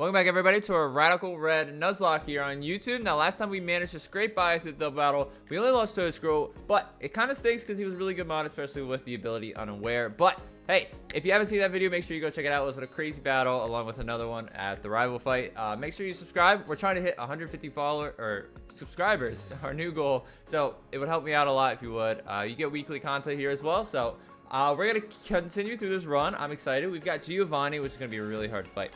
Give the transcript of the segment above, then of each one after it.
Welcome back, everybody, to our Radical Red Nuzlocke here on YouTube. Now, last time we managed to scrape by through the battle, we only lost to a scroll, but it kind of stinks because he was really good mod, especially with the ability Unaware. But hey, if you haven't seen that video, make sure you go check it out. It was a crazy battle along with another one at the rival fight. Make sure you subscribe. We're trying to hit 150 subscribers, our new goal. So it would help me out a lot if you would. You get weekly content here as well. So we're gonna continue through this run. I'm excited. We've got Giovanni, which is gonna be a really hard fight.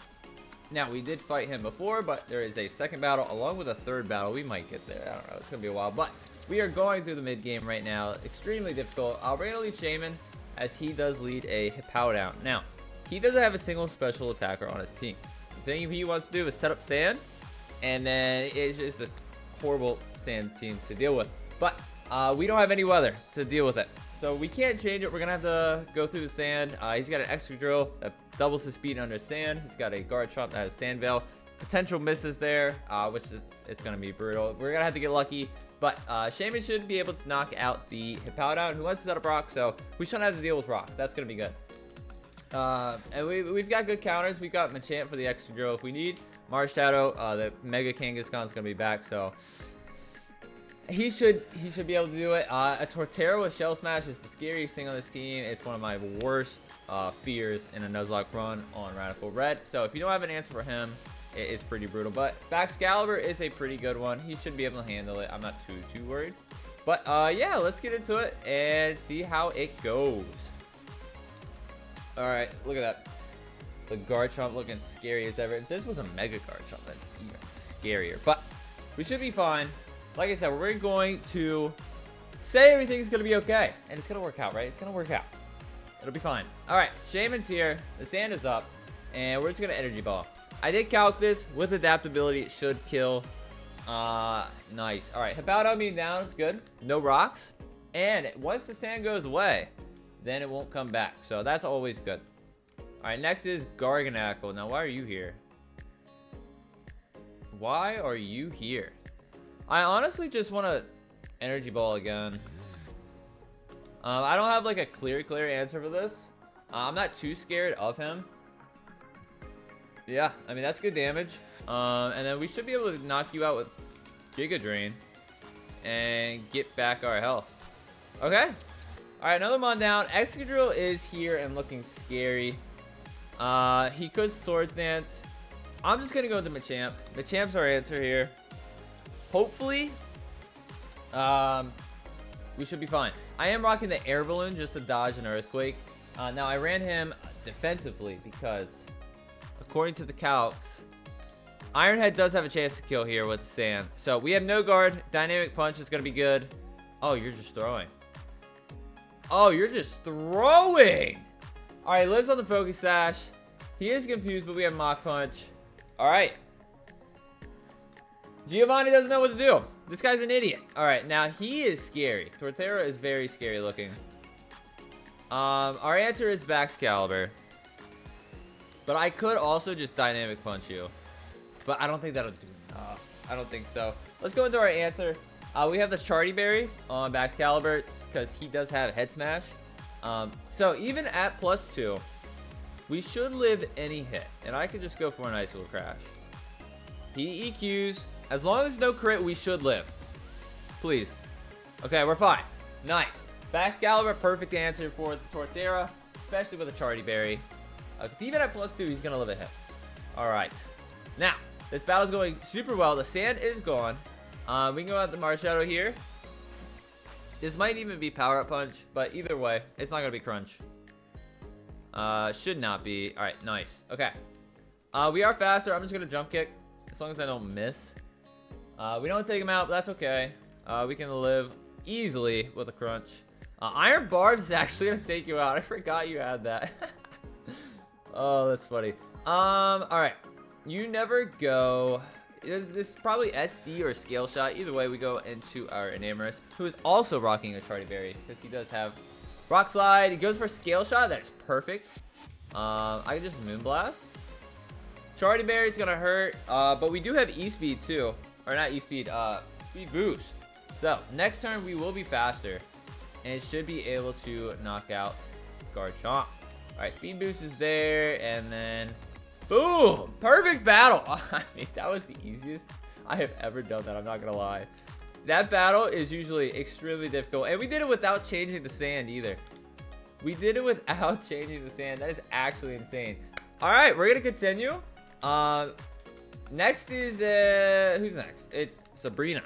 Now, we did fight him before, but there is a second battle along with a third battle. We might get there. I don't know. It's going to be a while. But we are going through the mid-game right now. Extremely difficult. We're going to lead Shaman as he does lead a Hippowdown. Now, he doesn't have a single special attacker on his team. The thing he wants to do is set up sand, and then it's just a horrible sand team to deal with. But we don't have any weather to deal with it. So we can't change it. We're going to have to go through the sand. He's got an extra drill that doubles his speed under sand. He's got a guard chomp that has sand veil. Potential misses there, which is it's going to be brutal. We're going to have to get lucky. But Shaman should be able to knock out the Hippowdown, who wants to set up rocks. So we shouldn't have to deal with rocks. That's going to be good. And we've got good counters. We've got Machamp for the extra drill if we need. Mars Shadow, the Mega Kangaskhan is going to be back. So he should be able to do it. A Torterra with Shell Smash is the scariest thing on this team. It's one of my worst fears in a Nuzlocke run on Radical Red. So if you don't have an answer for him, it's pretty brutal. But Baxcalibur is a pretty good one. He should be able to handle it. I'm not too worried. But yeah, let's get into it and see how it goes. All right, look at that. The Garchomp looking scary as ever. If this was a Mega Garchomp, that'd be even scarier. But we should be fine. Like I said, we're going to say everything's going to be okay. And it's going to work out, right? It's going to work out. It'll be fine. All right, Shaman's here. The sand is up. And we're just going to Energy Ball. I did calc this. With adaptability, it should kill. Nice. All right, Hippowdown being down is good. No rocks. And once the sand goes away, then it won't come back. So that's always good. All right, next is Garganacl. Now, why are you here? Why are you here? I honestly just want to Energy Ball again. I don't have like a clear answer for this. I'm not too scared of him. Yeah, I mean, that's good damage. And then we should be able to knock you out with Giga Drain and get back our health. Okay. All right, another Mon down. Excadrill is here and looking scary. He could Swords Dance. I'm just going to go with the Machamp. Machamp's our answer here. Hopefully, we should be fine. I am rocking the Air Balloon just to dodge an Earthquake. Now, I ran him defensively because, according to the calcs, Ironhead does have a chance to kill here with the sand. So, we have no guard. Dynamic Punch is going to be good. Oh, you're just throwing. Oh, you're just throwing. All right, lives on the Focus Sash. He is confused, but we have Mach Punch. All right. Giovanni doesn't know what to do. This guy's an idiot. All right, now he is scary. Torterra is very scary looking. Our answer is Baxcalibur. But I could also just Dynamic Punch you. But I don't think that'll do enough. I don't think so. Let's go into our answer. We have the Charty Berry on Baxcalibur because he does have Head Smash. So even at +2, we should live any hit. And I could just go for an Icicle Crash. He EQs. As long as no crit, we should live. Please. Okay, we're fine. Nice. Baxcalibur, perfect answer for the Torterra, especially with a Charty Berry. Because even at +2, he's going to live a hit. All right. Now, this battle's going super well. The sand is gone. We can go out the Mars Shadow here. This might even be Power Up Punch, but either way, it's not going to be Crunch. Should not be. All right, nice. Okay. We are faster. I'm just going to Jump Kick as long as I don't miss. We don't take him out, but that's okay. We can live easily with a Crunch. Iron Barbs is actually going to take you out. I forgot you had that. Oh, that's funny. All right. You never go. This is probably SD or Scale Shot. Either way, we go into our Enamorous, who is also rocking a Charty Berry because he does have Rock Slide. He goes for Scale Shot. That is perfect. I can just Moonblast. Charty Berry is going to hurt, but we do have E-Speed too. Or not E-Speed, Speed Boost. So, next turn we will be faster. And it should be able to knock out Garchomp. Alright, Speed Boost is there. And then Boom! Perfect battle. I mean, that was the easiest I have ever done that. I'm not gonna lie. That battle is usually extremely difficult, and we did it without changing the sand either. We did it without changing the sand. That is actually insane. All right, we're gonna continue. Next is who's next? It's Sabrina.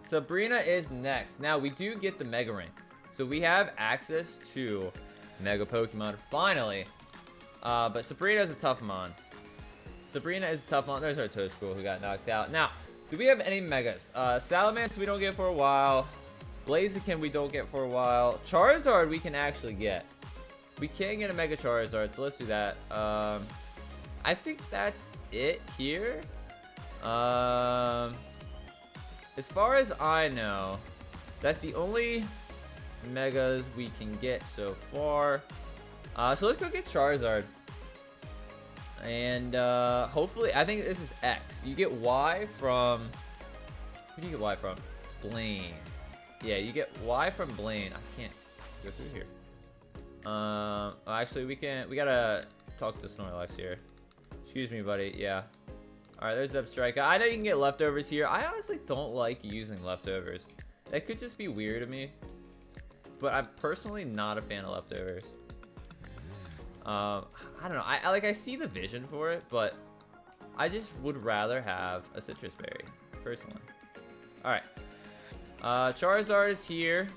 Sabrina is next. Now we do get the Mega Ring, so we have access to Mega Pokemon finally. But Sabrina is a tough mon. There's our Toadstool who got knocked out. Now, do we have any Megas? Salamence we don't get for a while. Blaziken we don't get for a while. Charizard we can actually get. We can get a Mega Charizard, so let's do that. I think that's it here. As far as I know, that's the only Megas we can get so far. So let's go get Charizard. And hopefully, I think this is X. You get Y from... Who do you get Y from? Blaine. Yeah, you get Y from Blaine. I can't go through here. Actually, we gotta talk to Snorlax here. Excuse me, buddy. Yeah. Alright, there's Zebstrika. I know you can get leftovers here. I honestly don't like using leftovers. That could just be weird to me. But I'm personally not a fan of leftovers. I don't know. I see the vision for it, but I just would rather have a citrus berry, personally. Alright. Charizard is here.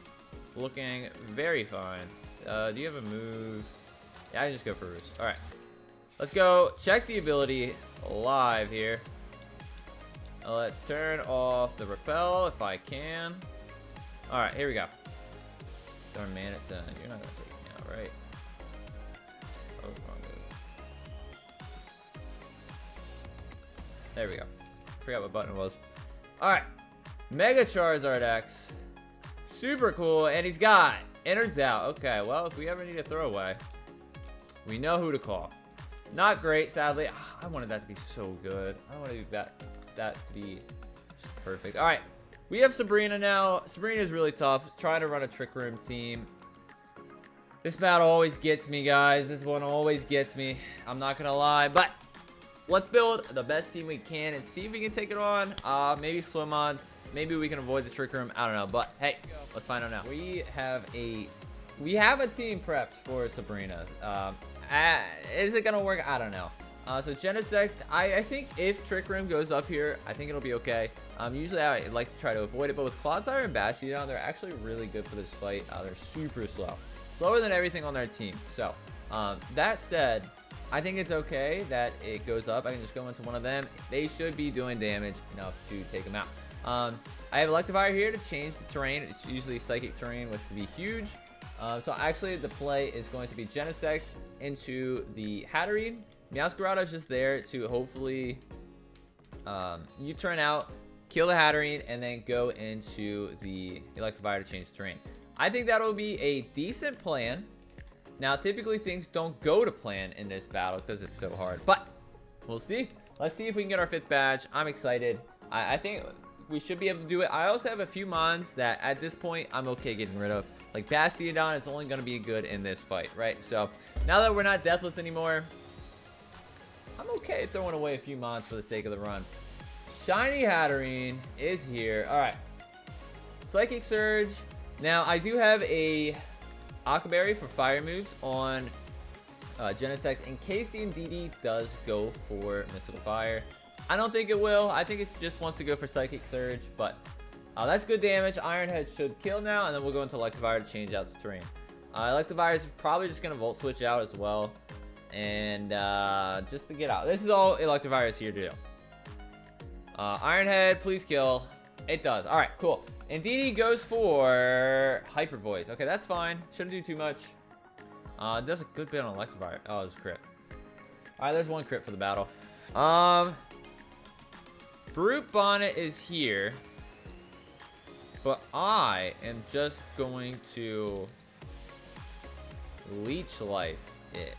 Looking very fine. Do you have a move? Yeah, I can just go for Roost. Alright. Let's go check the ability live here. Let's turn off the repel if I can. Alright, here we go. Darn Manatee, you're not gonna take me out, right? Oh, wrong move. There we go. Forgot what button it was. Alright. Mega Charizard X. Super cool. And he's got innards out. Okay, well, if we ever need a throwaway, we know who to call. Not great, sadly. I wanted that to be so good. I wanted that to be just perfect. Alright. We have Sabrina now. Sabrina is really tough. Trying to run a Trick Room team. This battle always gets me, guys. This one always gets me. I'm not going to lie. But let's build the best team we can and see if we can take it on. Maybe swim mods. Maybe we can avoid the Trick Room. I don't know. But hey, let's find out now. We have a team prepped for Sabrina. Is it going to work? I don't know. So Genesect, I think if Trick Room goes up here, I think it'll be okay. Usually I like to try to avoid it, but with Clodsire and Bastion, they're actually really good for this fight. They're super slow. Slower than everything on their team. So, that said, I think it's okay that it goes up. I can just go into one of them. They should be doing damage enough to take them out. I have Electivire here to change the terrain. It's usually Psychic terrain, which would be huge. So actually, the play is going to be Genesect into the Hatterene. Meowscarada is just there to hopefully you turn out, kill the Hatterene, and then go into the Electivire to change the terrain. I think that'll be a decent plan. Now, typically things don't go to plan in this battle because it's so hard, but we'll see. Let's see if we can get our 5th badge. I'm excited. I think we should be able to do it. I also have a few mons that at this point I'm okay getting rid of. Like Bastiodon is only going to be good in this fight, right? So now that we're not deathless anymore, I'm okay throwing away a few mons for the sake of the run. Shiny Hatterene is here. All right. Psychic Surge. Now, I do have a Aqua Berry for fire moves on Genesect in case the Indeedee does go for Mystical Fire. I don't think it will. I think it just wants to go for Psychic Surge, but that's good damage. Iron Head should kill now, and then we'll go into Electivire to change out the terrain. Electivire is probably just going to Volt Switch out as well. And just to get out. This is all Electivire is here to do. Iron Head, please kill. It does. All right, cool. Indeedee goes for Hyper Voice. Okay, that's fine. Shouldn't do too much. Does a good bit on Electivire. Oh, it's a crit. All right, there's one crit for the battle. Brute Bonnet is here. But I am just going to Leech Life it.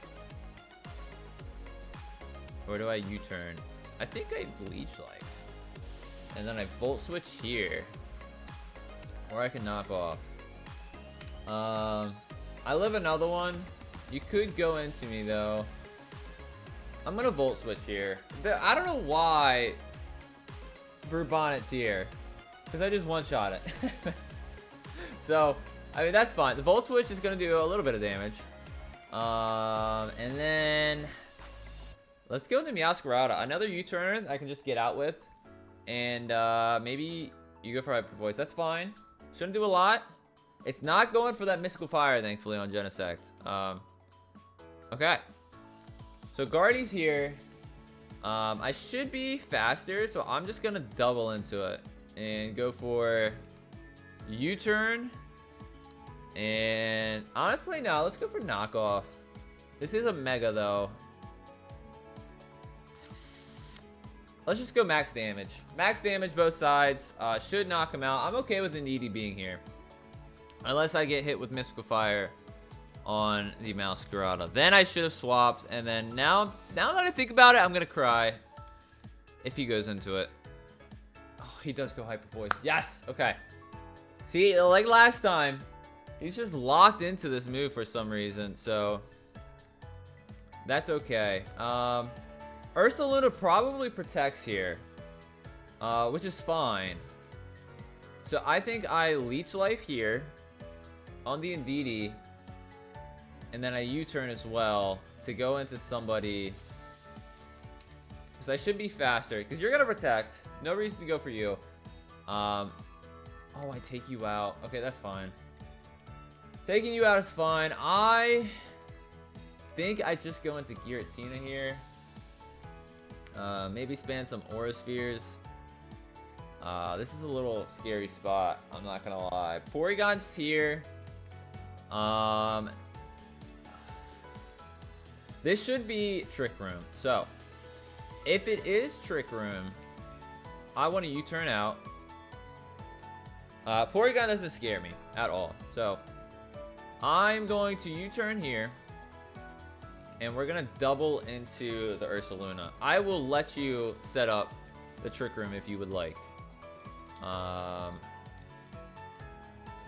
Or do I U-turn? I think I Leech Life. And then I Volt Switch here. Or I can knock off. I live another one. You could go into me though. I'm gonna Volt Switch here. I don't know why Bourbonnet's here. Because I just one-shot it. So, I mean, that's fine. The Volt Switch is gonna do a little bit of damage. And then... let's go into Meowscarada. Another U-turn I can just get out with. And maybe you go for Hyper Voice. That's fine. Shouldn't do a lot. It's not going for that Mystical Fire, thankfully, on Genesect. Okay. So Guardy's here. I should be faster, so I'm just going to double into it. And go for U-turn. And honestly, no. Let's go for Knockoff. This is a Mega, though. Let's just go max damage. Max damage both sides. Should knock him out. I'm okay with the Needy being here. Unless I get hit with Mystical Fire on the Meowscarada. Then I should have swapped. And then now that I think about it, I'm going to cry. If he goes into it. Oh, he does go Hyper Voice. Yes! Okay. See, like last time, he's just locked into this move for some reason. So, that's okay. Ursaluna probably protects here, which is fine. So I think I Leech Life here on the Indeedee, and then I U-turn as well to go into somebody, because I should be faster, because you're going to protect. No reason to go for you. Oh, I take you out. Okay, that's fine. Taking you out is fine. I think I just go into Giratina here. Maybe spam some Aura Spheres. This is a little scary spot. I'm not gonna lie. Porygon's here. This should be Trick Room. So, if it is Trick Room, I want to U-turn out. Porygon doesn't scare me at all. So, I'm going to U-turn here. And we're going to double into the Ursaluna. I will let you set up the Trick Room if you would like.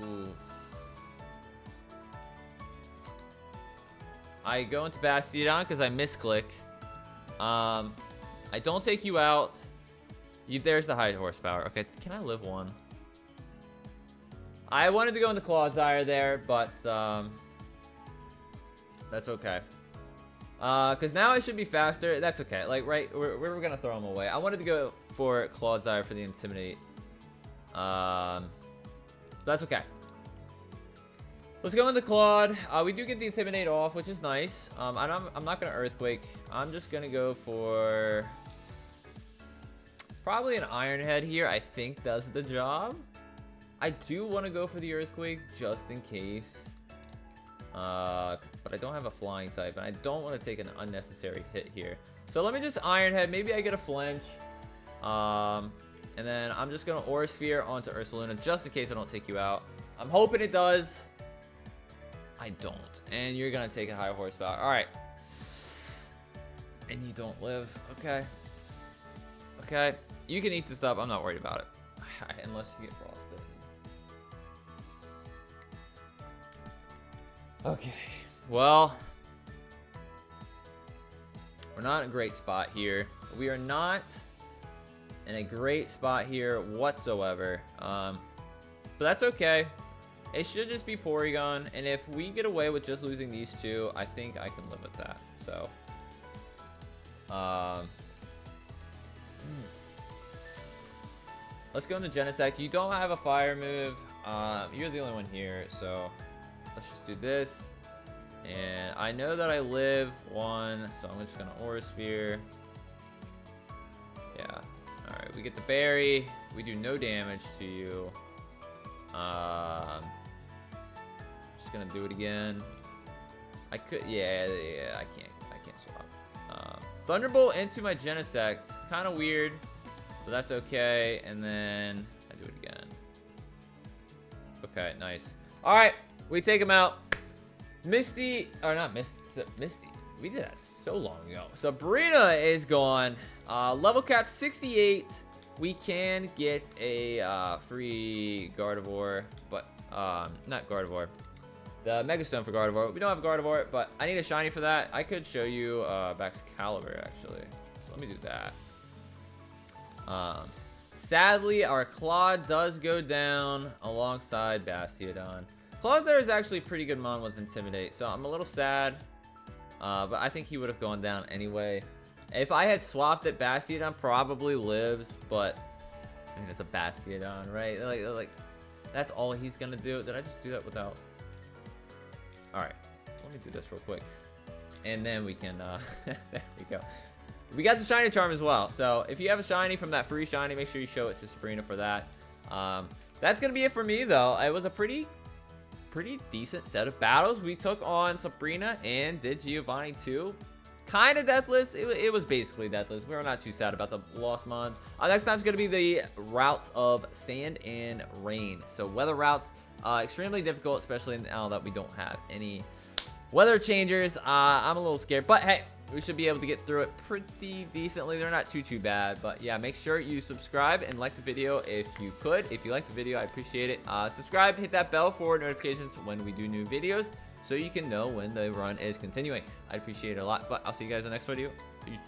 Ooh. I go into Bastiodon because I misclick. I don't take you out. There's the high horsepower. Okay, can I live one? I wanted to go into Clodsire there, but that's okay. Because now I should be faster. That's okay. Like, right, we're going to throw him away. I wanted to go for Clodsire for the Intimidate. That's okay. Let's go into Claude. We do get the Intimidate off, which is nice. I'm not going to Earthquake. I'm just going to go for probably an Iron Head here. I think does the job. I do want to go for the Earthquake just in case. But I don't have a flying type, and I don't want to take an unnecessary hit here. So let me just Iron Head. Maybe I get a flinch. And then I'm just going to Aura Sphere onto Ursaluna just in case I don't take you out. I'm hoping it does. I don't. And you're going to take a high horsepower. All right. And you don't live. Okay. Okay. You can eat this up. I'm not worried about it. Unless you get frostbitten. Okay, well, we're not in a great spot here. We are not in a great spot here whatsoever. But that's okay. It should just be Porygon, and if we get away with just losing these two, I think I can live with that. So, let's go into Genesect. You don't have a fire move. You're the only one here, so let's just do this. And I know that I live one, so I'm just gonna Aura Sphere. Yeah. Alright, we get the berry. We do no damage to you. Just gonna do it again. I could, yeah, I can't swap. Thunderbolt into my Genesect. Kind of weird, but that's okay. And then I do it again. Okay, nice. All right, we take him out. Misty, or not Misty, Misty. We did that so long ago. Sabrina is gone. Level cap 68. We can get a free Gardevoir, but not Gardevoir. the Mega Stone for Gardevoir. We don't have Gardevoir, but I need a shiny for that. I could show you Baxcalibur, actually. So let me do that. Sadly, our Claude does go down alongside Bastiodon. Closer is actually pretty good mon with Intimidate, so I'm a little sad. But I think he would have gone down anyway. If I had swapped it, Bastiodon probably lives, but I mean, it's a Bastiodon, right? Like that's all he's gonna do. Did I just do that without? All right, let me do this real quick, and then we can. There we go. We got the shiny charm as well. So if you have a shiny from that free shiny, make sure you show it to Sabrina for that. That's gonna be it for me, though. It was a pretty decent set of battles. We took on Sabrina and did Giovanni too. Kind of deathless. It was basically deathless. We're not too sad about the lost mons. Next time's going to be the routes of sand and rain. So weather routes, extremely difficult, especially now that we don't have any weather changers. I'm a little scared, but hey, we should be able to get through it pretty decently. They're not too bad, but yeah, make sure you subscribe and like the video if you could. If you like the video, I appreciate it. Subscribe, hit that bell for notifications when we do new videos, so you can know when the run is continuing. I'd appreciate it a lot, but I'll see you guys in the next video. Peace.